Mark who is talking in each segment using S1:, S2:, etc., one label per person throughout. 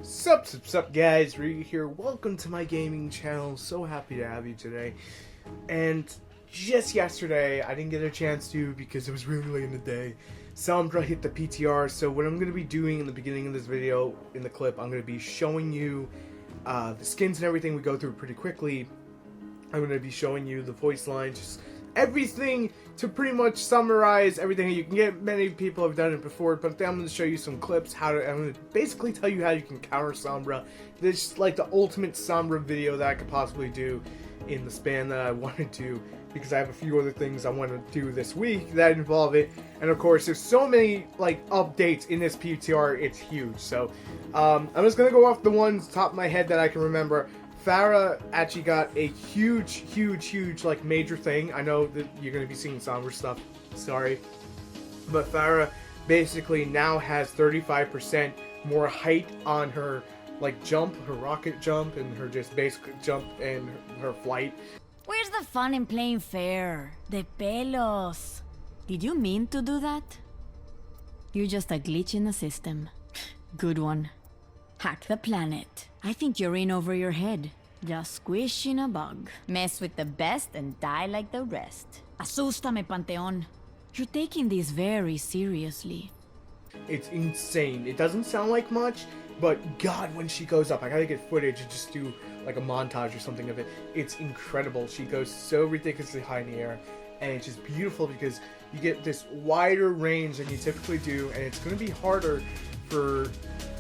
S1: Sup guys, Ryu here. Welcome to my gaming channel. So happy to have you today. And just yesterday, I didn't get a chance to because it was really late in the day. Sombra hit the PTR, so what I'm going to be doing in the beginning of this video, in the clip, I'm going to be showing you the skins and everything. We go through pretty quickly. I'm going to be showing you the voice lines, just everything to pretty much summarize everything you can get. Many people have done it before, but then I'm going to show you some clips. I'm going to basically tell you how you can counter Sombra. This is like the ultimate Sombra video that I could possibly do in the span that I wanted to, because I have a few other things I want to do this week that involve it. And of course, there's so many like updates in this PTR, it's huge. So I'm just going to go off the ones top of my head that I can remember. Farah actually got a huge like major thing. I know that you're going to be seeing Sombra stuff, sorry, but Farah basically now has 35% more height on her like jump, her rocket jump, and her just basic jump and her flight.
S2: Where's the fun in playing fair? De pelos. Did you mean to do that? You're just a glitch in the system. Good one. Hack the planet. I think you're in over your head. Just squishing a bug. Mess with the best and die like the rest. Asústame, Panteón. You're taking this very seriously.
S1: It's insane. It doesn't sound like much, but God, when she goes up, I gotta get footage and just do like a montage or something of it. It's incredible. She goes so ridiculously high in the air, and it's just beautiful because you get this wider range than you typically do, and it's going to be harder for,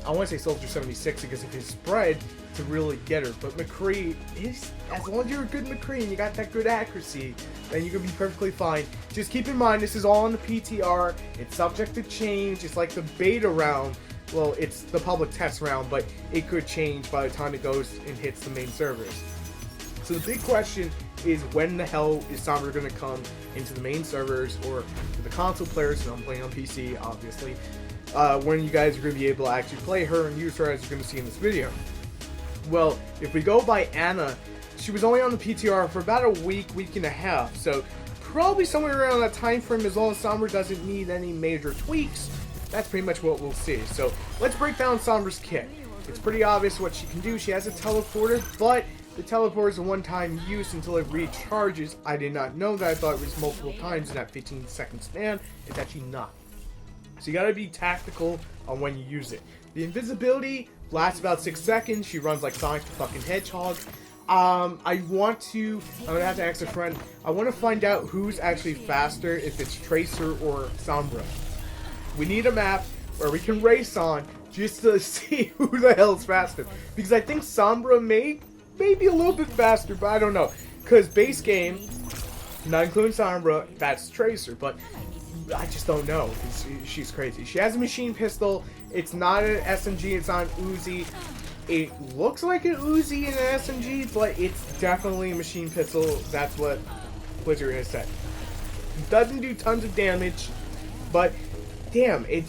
S1: I want to say Soldier 76 because of his spread, to really get her. But McCree is, as long as you're a good McCree and you got that good accuracy, then you can be perfectly fine. Just keep in mind, this is all on the PTR. It's subject to change. It's like the beta round. Well, it's the public test round, but it could change by the time it goes and hits the main servers. So the big question is, when the hell is Sombra going to come into the main servers or to the console players? So I'm playing on PC, obviously. When you guys are going to be able to actually play her and use her, as you're going to see in this video. Well, if we go by Anna, she was only on the PTR for about a week and a half. So probably somewhere around that time frame, as long as Sombra doesn't need any major tweaks, that's pretty much what we'll see. So let's break down Sombra's kit. It's pretty obvious what she can do. She has a teleporter, but the teleporter is a one-time use until it recharges. I did not know that. I thought it was multiple times in that 15-second span. It's actually not. So you gotta be tactical on when you use it. The invisibility lasts about 6 seconds. She runs like Sonic the fucking Hedgehog. I'm gonna have to ask a friend. I want to find out who's actually faster, if it's Tracer or Sombra. We need a map where we can race on just to see who the hell's faster. Because I think Sombra may be a little bit faster, but I don't know. Because base game, not including Sombra, that's Tracer. But I just don't know. She's crazy. She has a machine pistol. It's not an SMG. It's not an Uzi. It looks like an Uzi and an SMG, but it's definitely a machine pistol. That's what Blizzard has said. It doesn't do tons of damage, but damn, it,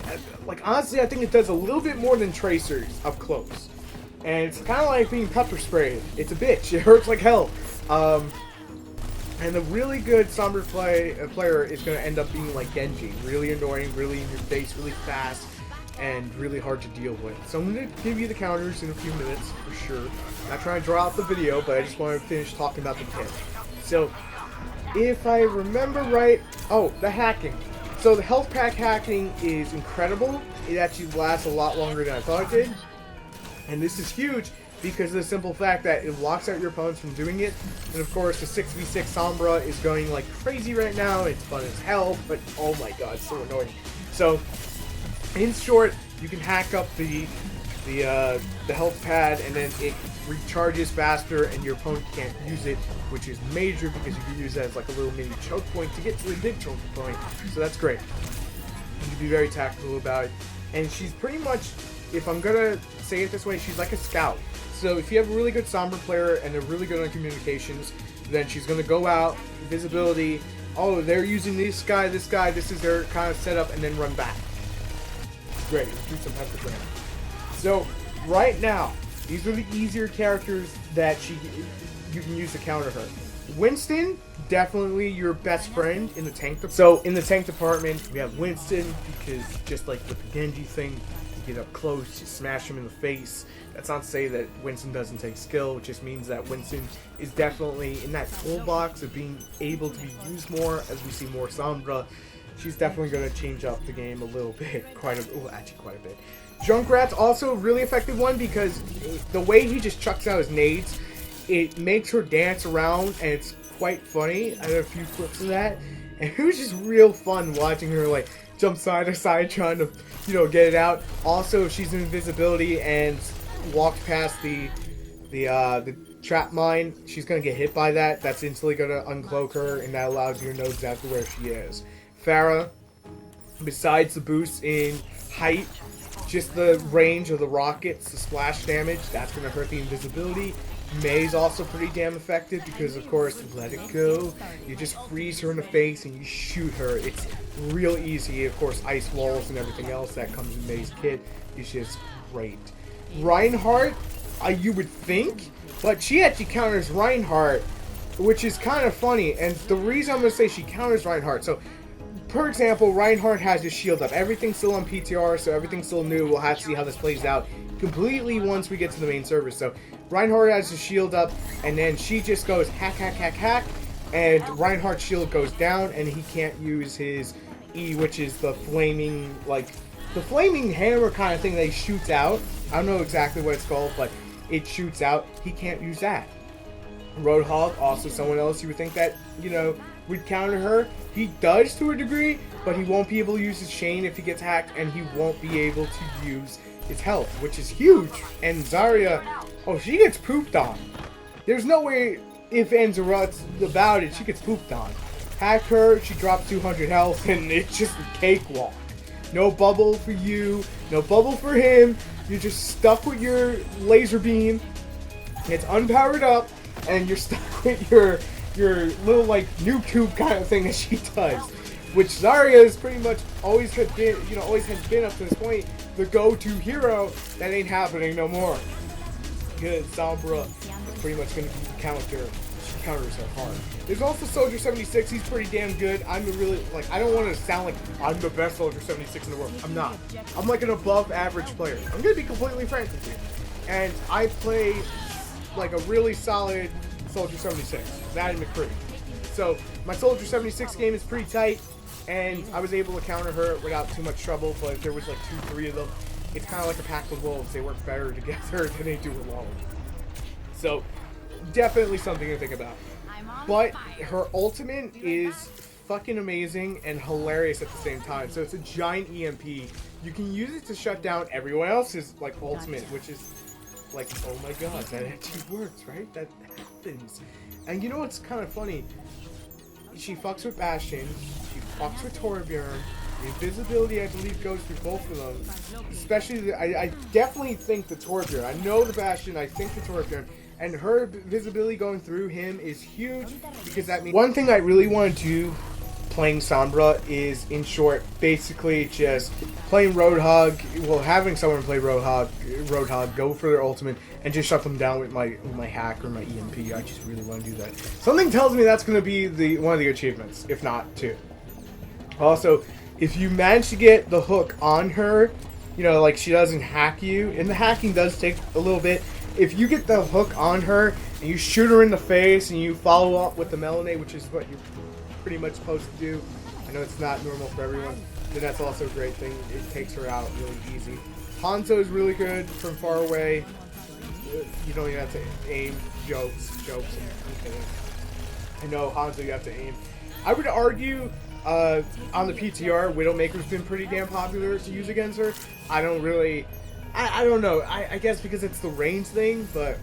S1: like, honestly, I think it does a little bit more than Tracer's up close. And it's kind of like being pepper sprayed. It's a bitch. It hurts like hell. And a really good Sombra player is going to end up being like Genji. Really annoying, really in your face, really fast, and really hard to deal with. So I'm going to give you the counters in a few minutes, for sure. Not trying to draw out the video, but I just want to finish talking about the kit. So, if I remember right, oh, the hacking. So the health pack hacking is incredible. It actually lasts a lot longer than I thought it did. And this is huge because of the simple fact that it locks out your opponents from doing it. And of course, the 6v6 Sombra is going like crazy right now. It's fun as hell, but oh my god, it's so annoying. So, in short, you can hack up the health pad, and then it recharges faster, and your opponent can't use it, which is major because you can use that as like a little mini choke point to get to the big choke point. So that's great. You can be very tactical about it. And she's pretty much, if I'm gonna say it this way, she's like a scout. So if you have a really good Sombra player and they're really good on communications, then she's gonna go out, visibility, oh, they're using this guy, this is their kind of setup, and then run back. Great, let's do some pentagram. So right now, these are the easier characters that you can use to counter her. Winston, definitely your best friend in the tank. So in the tank department, we have Winston because just like with the Genji thing, get up close, you smash him in the face. That's not to say that Winston doesn't take skill, it just means that Winston is definitely in that toolbox of being able to be used more as we see more Sombra. She's definitely going to change up the game a little bit, actually quite a bit. Junkrat's also a really effective one because the way he just chucks out his nades, it makes her dance around, and it's quite funny. I had a few clips of that, and it was just real fun watching her like jump side to side trying to, get it out. Also, she's in invisibility and walks past the trap mine, she's gonna get hit by that. That's instantly gonna uncloak her, and that allows you to know exactly where she is. Pharah, besides the boost in height, just the range of the rockets, the splash damage, that's gonna hurt the invisibility. May's also pretty damn effective because, of course, let it go. You just freeze her in the face and you shoot her. It's real easy. Of course, ice walls and everything else that comes in May's kit is just great. Reinhardt, you would think, but she actually counters Reinhardt, which is kind of funny. And the reason I'm going to say she counters Reinhardt, so, for example, Reinhardt has his shield up. Everything's still on PTR, so everything's still new. We'll have to see how this plays out completely once we get to the main server. So, Reinhardt has his shield up, and then she just goes hack, hack, hack, hack, and Reinhardt's shield goes down, and he can't use his E, which is the flaming, the flaming hammer kind of thing that he shoots out. I don't know exactly what it's called, but it shoots out. He can't use that. Roadhog, also someone else you would think that, would counter her. He does to a degree, but he won't be able to use his chain if he gets hacked, and he won't be able to use his health, which is huge. And Zarya, she gets pooped on. There's no way, if ands or buts about it, she gets pooped on. Hack her, she drops 200 health, and it's just a cakewalk. No bubble for you, no bubble for him. You're just stuck with your laser beam. It's unpowered up, and you're stuck with your little noob tube kind of thing that she does, which Zarya is pretty much always has been up to this point the go-to hero. That ain't happening no more. Because Sombra is pretty much going to be the counter. She counters her hard. There's also Soldier 76. He's pretty damn good. I'm I don't want to sound like I'm the best Soldier 76 in the world. I'm not. I'm like an above average player. I'm going to be completely frank with you. And I play like a really solid Soldier 76. That and McCree. So my Soldier 76 game is pretty tight, and I was able to counter her without too much trouble, but if there was 2-3 of them, it's kind of like a pack of wolves. They work better together than they do alone. So, definitely something to think about. But her ultimate is fucking amazing and hilarious at the same time. So it's a giant EMP. You can use it to shut down everyone else's ultimate, which is oh my god, that actually works, right? That happens. And you know what's kind of funny? She fucks with Bastion, she fucks with Torbjorn. The invisibility, I believe, goes through both of them. Especially, I definitely think the Torbjorn. I know the Bastion, I think the Torbjorn. And her visibility going through him is huge, because that means... One thing I really want to do playing Sombra is, in short, basically just playing Roadhog, having someone play Roadhog, go for their ultimate, and just shut them down with my hack or my EMP. I just really want to do that. Something tells me that's going to be one of the achievements, if not two. Also, if you manage to get the hook on her, she doesn't hack you, and the hacking does take a little bit. If you get the hook on her, and you shoot her in the face, and you follow up with the Melanate, which is what you're pretty much supposed to do, I know it's not normal for everyone, then that's also a great thing. It takes her out really easy. Hanzo is really good from far away. You don't even have to aim. Jokes. I'm kidding. I know Hanzo you have to aim. I would argue on the PTR, Widowmaker's been pretty damn popular to use against her. I don't really... I don't know. I guess because it's the range thing, but...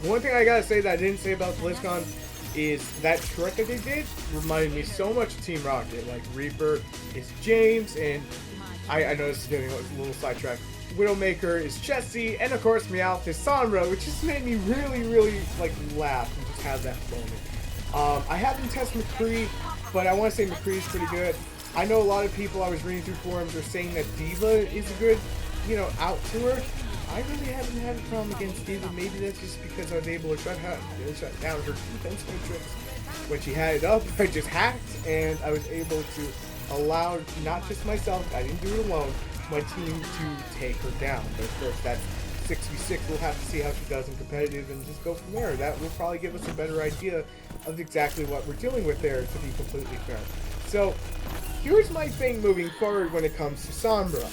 S1: One thing I gotta say that I didn't say about BlizzCon is that trick that they did reminded me so much of Team Rocket. Reaper is James, and I know this is getting a little sidetracked. Widowmaker is Chessie, and of course Meowth is Sombra, which just made me really laugh and just have that moment. I haven't tested McCree, but I want to say McCree is pretty good. I know a lot of people I was reading through forums are saying that D.Va is a good, out to her. I really haven't had a problem against D.Va. Maybe that's just because I was able to shut down her defense matrix. When she had it up, I just hacked, and I was able to allow not just myself, I didn't do it alone, my team to take her down. But of course, that's 6v6. We'll have to see how she does in competitive and just go from there. That will probably give us a better idea of exactly what we're dealing with there, to be completely fair. So, here's my thing moving forward when it comes to Sombra.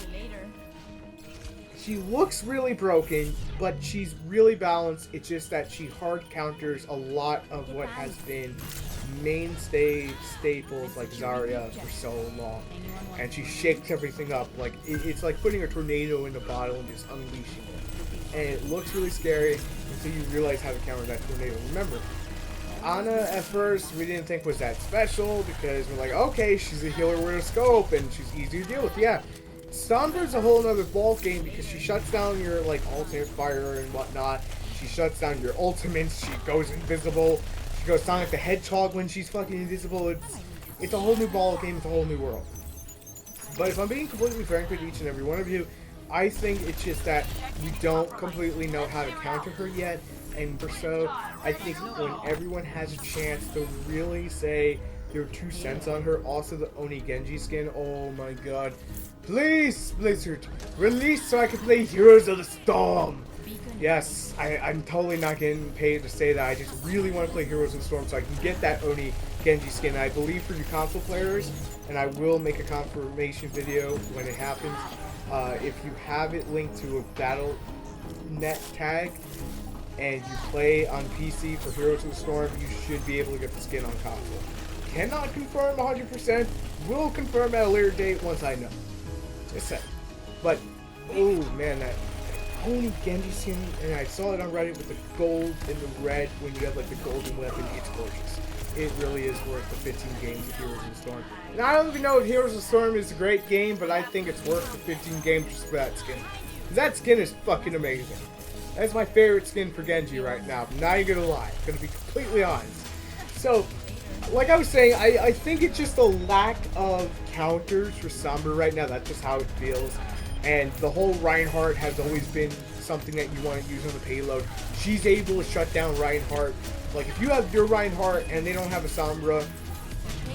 S1: She looks really broken, but she's really balanced. It's just that she hard counters a lot of what has been mainstay staples like Zarya for so long. And she shakes everything up. Like it's like putting a tornado in a bottle and just unleashing it. And it looks really scary until you realize how to counter that tornado. Remember, Ana at first we didn't think was that special because we're like, okay, she's a healer with a scope and she's easy to deal with. Yeah. Sombra's a whole other ball game because she shuts down your like ultimate fire and whatnot. She shuts down your ultimates. She goes invisible. She goes Sonic the Hedgehog when she's fucking invisible. It's a whole new ball game. It's a whole new world. But if I'm being completely frank with each and every one of you, I think it's just that we don't completely know how to counter her yet. And for so, I think when everyone has a chance to really say their 2 cents on her, also the Oni Genji skin, oh my god. Please, Blizzard, release so I can play Heroes of the Storm. Yes, I'm totally not getting paid to say that. I just really want to play Heroes of the Storm so I can get that Oni Genji skin. I believe for you console players, and I will make a confirmation video when it happens. If you have it linked to a Battle.net tag and you play on PC for Heroes of the Storm, you should be able to get the skin on console. Cannot confirm 100%. Will confirm at a later date once I know. Just saying. But, oh man, that Oni Genji skin, and I saw it on Reddit with the gold and the red when you have like the golden weapon, it's gorgeous. It really is worth the 15 games of Heroes of the Storm. And I don't even know if Heroes of the Storm is a great game, but I think it's worth the 15 games just for that skin. That skin is fucking amazing. That's my favorite skin for Genji right now. I'm not even gonna lie. I'm gonna be completely honest. So, like I was saying, I think it's just a lack of counters for Sombra right now. That's just how it feels. And the whole Reinhardt has always been something that you want to use on the payload. She's able to shut down Reinhardt. Like, if you have your Reinhardt and they don't have a Sombra,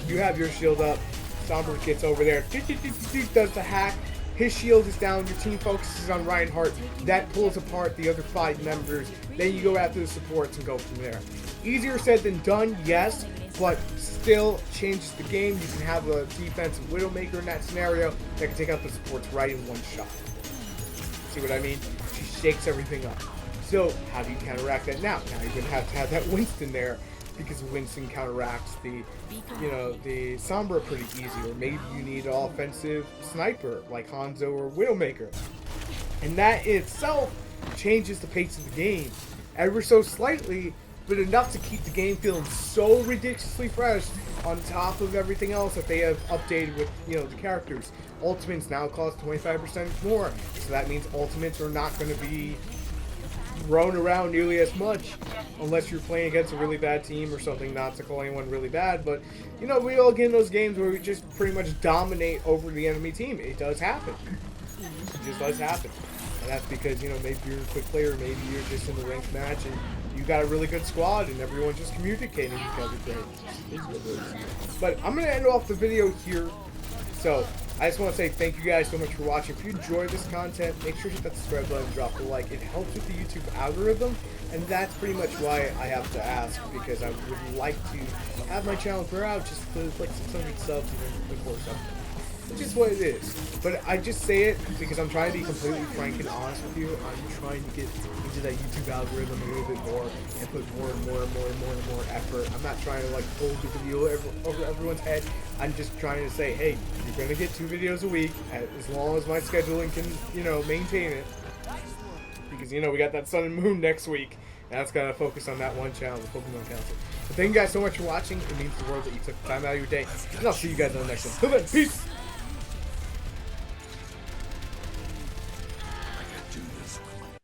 S1: you have your shield up. Sombra gets over there, does the hack. His shield is down. Your team focuses on Reinhardt. That pulls apart the other 5 members. Then you go after the supports and go from there. Easier said than done, yes, but still changes the game. You can have a defensive Widowmaker in that scenario that can take out the supports right in one shot. See what I mean? She shakes everything up. So how do you counteract that now? Now you're gonna have to have that Winston there because Winston counteracts the Sombra pretty easy. Or maybe you need an offensive sniper like Hanzo or Widowmaker, and that in itself changes the pace of the game ever so slightly, but enough to keep the game feeling so ridiculously fresh on top of everything else that they have updated with, the characters. Ultimates now cost 25% more, so that means ultimates are not going to be thrown around nearly as much unless you're playing against a really bad team or something, not to call anyone really bad, but, we all get in those games where we just pretty much dominate over the enemy team. It does happen. It just does happen. And that's because, maybe you're a quick player, maybe you're just in a ranked match and you got a really good squad and everyone's just communicating with each other great. But I'm going to end off the video here. So, I just want to say thank you guys so much for watching. If you enjoy this content, make sure to hit that subscribe button and drop a like. It helps with the YouTube algorithm, and that's pretty much why I have to ask, because I would like to have my channel grow out just to like 600 subs before something. It's just what it is. But I just say it because I'm trying to be completely frank and honest with you. I'm trying to get into that YouTube algorithm a little bit more and put more and more effort. I'm not trying to like hold the video over everyone's head. I'm just trying to say, hey, you're gonna get 2 videos a week as long as my scheduling can, maintain it. Because we got that Sun and Moon next week. And that's gotta focus on that one channel, the Pokemon Council. But thank you guys so much for watching. It means the world that you took the time out of your day. And I'll see you guys on the next one. Till then, peace!